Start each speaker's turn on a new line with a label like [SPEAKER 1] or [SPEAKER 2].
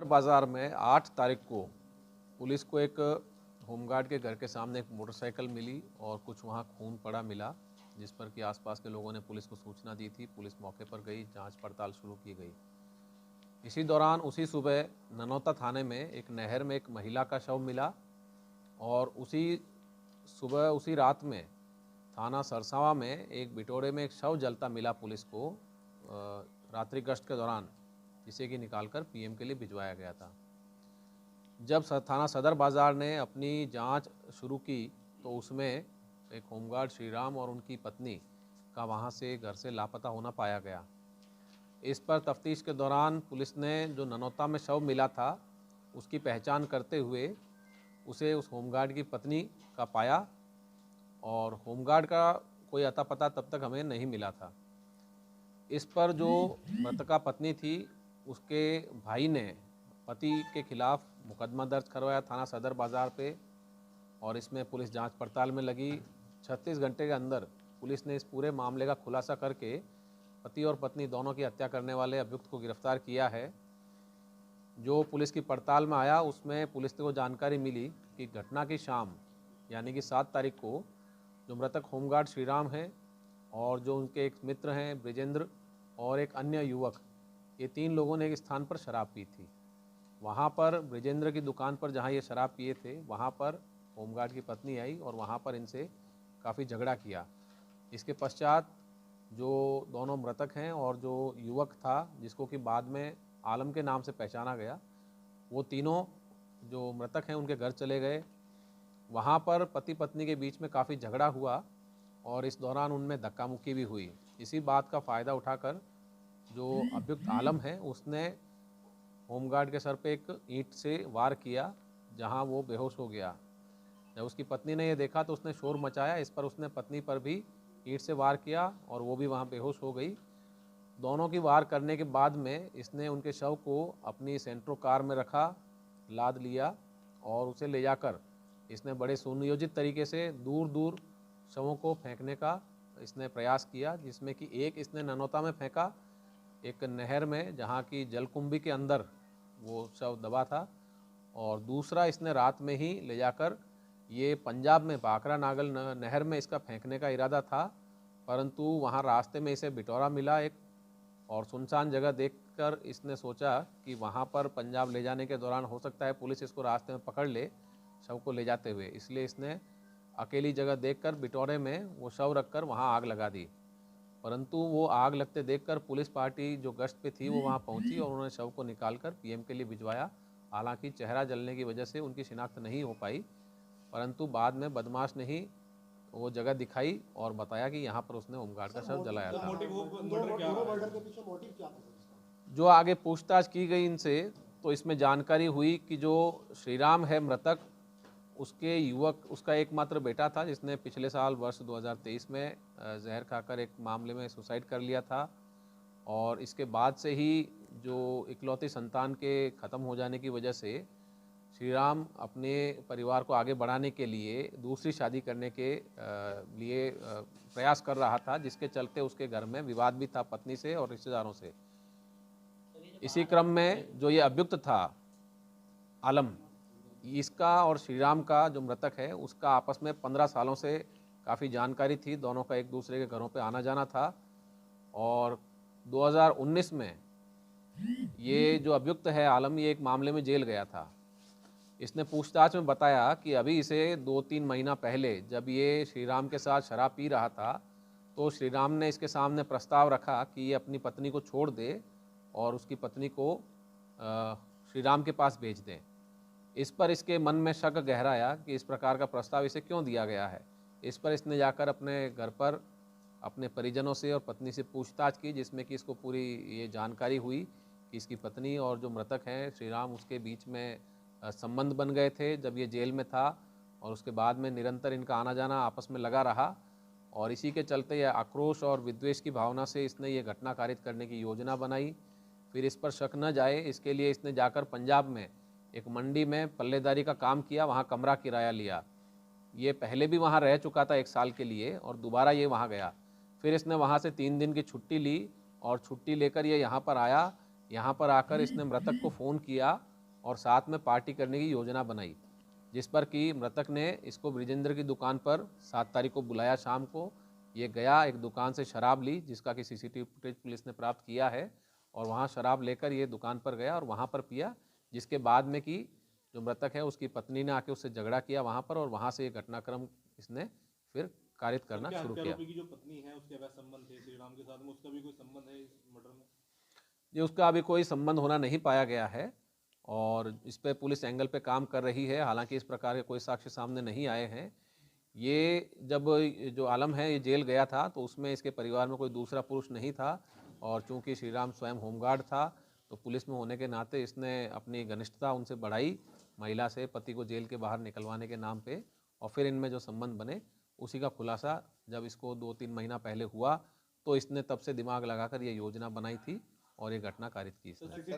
[SPEAKER 1] बाज़ार में 8 तारीख को पुलिस को एक होमगार्ड के घर के सामने एक मोटरसाइकिल मिली और कुछ वहाँ खून पड़ा मिला, जिस पर कि आसपास के लोगों ने पुलिस को सूचना दी थी। पुलिस मौके पर गई, जांच पड़ताल शुरू की गई। इसी दौरान उसी सुबह ननौता थाने में एक नहर में एक महिला का शव मिला और उसी सुबह उसी रात में थाना सरसावा में एक बिटोरे में एक शव जलता मिला पुलिस को रात्रि गश्त के दौरान, जिसे कि निकालकर पीएम के लिए भिजवाया गया था। जब थाना सदर बाज़ार ने अपनी जांच शुरू की तो उसमें एक होमगार्ड श्रीराम और उनकी पत्नी का वहां से घर से लापता होना पाया गया। इस पर तफ्तीश के दौरान पुलिस ने जो ननौता में शव मिला था उसकी पहचान करते हुए उसे उस होमगार्ड की पत्नी का पाया और होमगार्ड का कोई अता पता तब तक हमें नहीं मिला था। इस पर जो मृतका पत्नी थी उसके भाई ने पति के खिलाफ मुकदमा दर्ज करवाया थाना सदर बाज़ार पे और इसमें पुलिस जांच पड़ताल में लगी। 36 घंटे के अंदर पुलिस ने इस पूरे मामले का खुलासा करके पति और पत्नी दोनों की हत्या करने वाले अभियुक्त को गिरफ्तार किया है। जो पुलिस की पड़ताल में आया उसमें पुलिस को जानकारी मिली कि घटना की शाम यानी कि 7 तारीख को जो मृतक होमगार्ड श्रीराम हैं और जो उनके एक मित्र हैं ब्रिजेंद्र और एक अन्य युवक, ये 3 लोगों ने एक स्थान पर शराब पी थी। वहाँ पर ब्रिजेंद्र की दुकान पर जहाँ ये शराब पिए थे वहाँ पर होमगार्ड की पत्नी आई और वहाँ पर इनसे काफ़ी झगड़ा किया। इसके पश्चात जो दोनों मृतक हैं और जो युवक था जिसको कि बाद में आलम के नाम से पहचाना गया, वो तीनों जो मृतक हैं उनके घर चले गए। वहाँ पर पति पत्नी के बीच में काफ़ी झगड़ा हुआ और इस दौरान उनमें धक्का मुक्की भी हुई। इसी बात का फ़ायदा उठाकर जो अभियुक्त आलम है उसने होमगार्ड के सर पे एक ईंट से वार किया, जहां वो बेहोश हो गया। जब उसकी पत्नी ने ये देखा तो उसने शोर मचाया। इस पर उसने पत्नी पर भी ईंट से वार किया और वो भी वहां बेहोश हो गई। दोनों की वार करने के बाद में इसने उनके शव को अपनी सेंट्रो कार में रखा, लाद लिया और उसे ले जाकर इसने बड़े सुनियोजित तरीके से दूर दूर शवों को फेंकने का इसने प्रयास किया, जिसमें कि एक इसने ननौता में फेंका, एक नहर में जहाँ की जलकुंभी के अंदर वो शव दबा था, और दूसरा इसने रात में ही ले जाकर ये पंजाब में भाखरा नागल नहर में इसका फेंकने का इरादा था, परंतु वहाँ रास्ते में इसे बिटौरा मिला एक और सुनसान जगह देखकर इसने सोचा कि वहाँ पर पंजाब ले जाने के दौरान हो सकता है पुलिस इसको रास्ते में पकड़ ले शव को ले जाते हुए, इसलिए इसने अकेली जगह देखकर बिटौरे में वो शव रखकर वहाँ आग लगा दी। परंतु वो आग लगते देखकर पुलिस पार्टी जो गश्त पे थी वो वहाँ पहुँची और उन्होंने शव को निकालकर पीएम के लिए भिजवाया। हालांकि चेहरा जलने की वजह से उनकी शिनाख्त नहीं हो पाई, परंतु बाद में बदमाश ने ही वो जगह दिखाई और बताया कि यहाँ पर उसने होमगार्ड का शव जलाया था। जो आगे पूछताछ की गई इनसे तो इसमें जानकारी हुई कि जो श्रीराम है मृतक, उसके युवक उसका एकमात्र बेटा था जिसने पिछले साल वर्ष 2023 में जहर खाकर एक मामले में सुसाइड कर लिया था, और इसके बाद से ही जो इकलौती संतान के ख़त्म हो जाने की वजह से श्रीराम अपने परिवार को आगे बढ़ाने के लिए दूसरी शादी करने के लिए प्रयास कर रहा था, जिसके चलते उसके घर में विवाद भी था पत्नी से और रिश्तेदारों से। इसी क्रम में जो ये अभियुक्त था आलम, इसका और श्रीराम का जो मृतक है उसका आपस में 15 सालों से काफ़ी जानकारी थी, दोनों का एक दूसरे के घरों पे आना जाना था। और 2019 में ये जो अभियुक्त है आलम, ये एक मामले में जेल गया था। इसने पूछताछ में बताया कि अभी इसे 2-3 महीना पहले जब ये श्रीराम के साथ शराब पी रहा था तो श्रीराम ने इसके सामने प्रस्ताव रखा कि ये अपनी पत्नी को छोड़ दे और उसकी पत्नी को श्रीराम के पास भेज दें। इस पर इसके मन में शक गहराया कि इस प्रकार का प्रस्ताव इसे क्यों दिया गया है। इस पर इसने जाकर अपने घर पर अपने परिजनों से और पत्नी से पूछताछ की, जिसमें कि इसको पूरी ये जानकारी हुई कि इसकी पत्नी और जो मृतक हैं श्रीराम, उसके बीच में संबंध बन गए थे जब ये जेल में था, और उसके बाद में निरंतर इनका आना जाना आपस में लगा रहा, और इसी के चलते यह आक्रोश और विद्वेष की भावना से इसने ये घटना कारित करने की योजना बनाई। फिर इस पर शक न जाए इसके लिए इसने जाकर पंजाब में एक मंडी में पल्लेदारी का काम किया, वहाँ कमरा किराया लिया। ये पहले भी वहाँ रह चुका था 1 साल के लिए और दोबारा ये वहाँ गया। फिर इसने वहाँ से 3 दिन की छुट्टी ली और छुट्टी लेकर ये यहाँ पर आया। यहाँ पर आकर इसने मृतक को फ़ोन किया और साथ में पार्टी करने की योजना बनाई, जिस पर कि मृतक ने इसको ब्रिजेंद्र की दुकान पर 7 तारीख को बुलाया शाम को। ये गया, एक दुकान से शराब ली, जिसका कि सीसीटीवी फुटेज पुलिस ने प्राप्त किया है, और वहाँ शराब लेकर ये दुकान पर गया और वहाँ पर पिया, जिसके बाद में कि जो मृतक है उसकी पत्नी ने आके उससे झगड़ा किया वहाँ पर, और वहाँ से ये घटनाक्रम इसने फिर कारित करना शुरू किया।
[SPEAKER 2] आरोपी की जो पत्नी है उसके अवैध संबंध थे श्रीराम के साथ में, उसका भी कोई संबंध है इस मर्डर में?
[SPEAKER 1] ये उसका अभी कोई संबंध होना नहीं पाया गया है और इस पे पुलिस एंगल पे काम कर रही है। हालांकि इस प्रकार के कोई साक्ष्य सामने नहीं आए हैं। ये जब जो आलम है ये जेल गया था तो उसमें इसके परिवार में कोई दूसरा पुरुष नहीं था, और चूंकि श्रीराम स्वयं होमगार्ड था तो पुलिस में होने के नाते इसने अपनी घनिष्ठता उनसे बढ़ाई, महिला से, पति को जेल के बाहर निकलवाने के नाम पे, और फिर इनमें जो संबंध बने उसी का खुलासा जब इसको 2-3 महीना पहले हुआ तो इसने तब से दिमाग लगाकर ये योजना बनाई थी और ये घटना कारित की इसने।